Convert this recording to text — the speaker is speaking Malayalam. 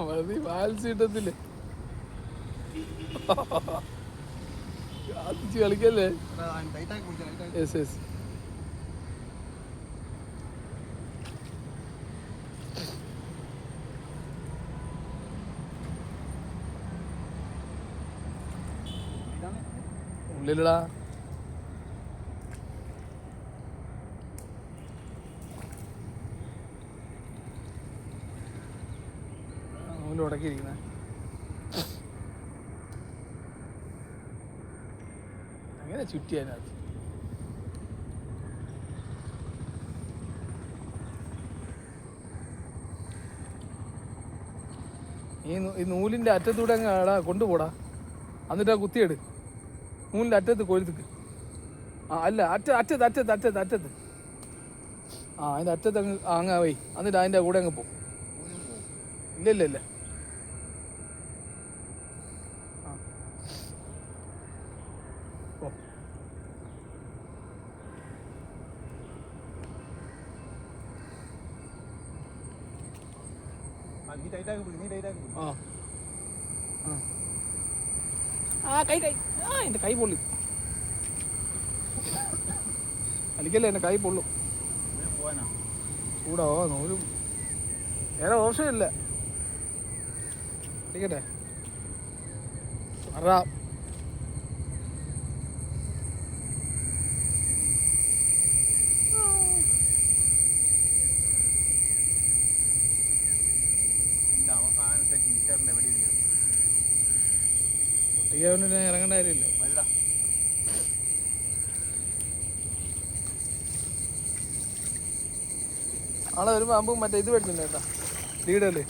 മതി വാൽസീട്ടത്തില്ലേ കളിക്കല്ലേ. Yes yes. ഉള്ളിലടാ ഉടക്കിയിരിക്കുന്ന അങ്ങനെ ചുറ്റിയതിനകത്ത്. ഈ നൂലിൻ്റെ അറ്റത്തൂടെ അങ്ങ് കൊണ്ടുപോടാ. എന്നിട്ട് ആ കുത്തിയെട്. നൂലിൻ്റെ അറ്റത്ത് കൊഴുത്തിക്ക്. ആ അല്ല അറ്റത്ത് അറ്റത്ത് അറ്റത്ത് അറ്റത്ത് അതിൻ്റെ അറ്റത്ത് അങ്ങ് പോയി. എന്നിട്ട് അതിൻ്റെ കൂടെ അങ്ങ് പോകും. ഇല്ല ഇല്ല ഇല്ല. ഓ കൈ എൻ്റെ കൈ പൊള്ളി. അടിക്കല്ലേ, എൻ്റെ കൈ പൊള്ളും. ചൂടാവോ നൂലും വേറെ ഓപ്ഷൻ ഇല്ല. അടിക്കട്ടെ അറാം. പൊട്ടിക്കാൻ ഇറങ്ങേണ്ട കാര്യമില്ല. ആളെ വരുമ്പോൾ മറ്റേ ഇത് മേടിച്ചിട്ടുണ്ട് കേട്ടോ, ലീഡല്ലേ.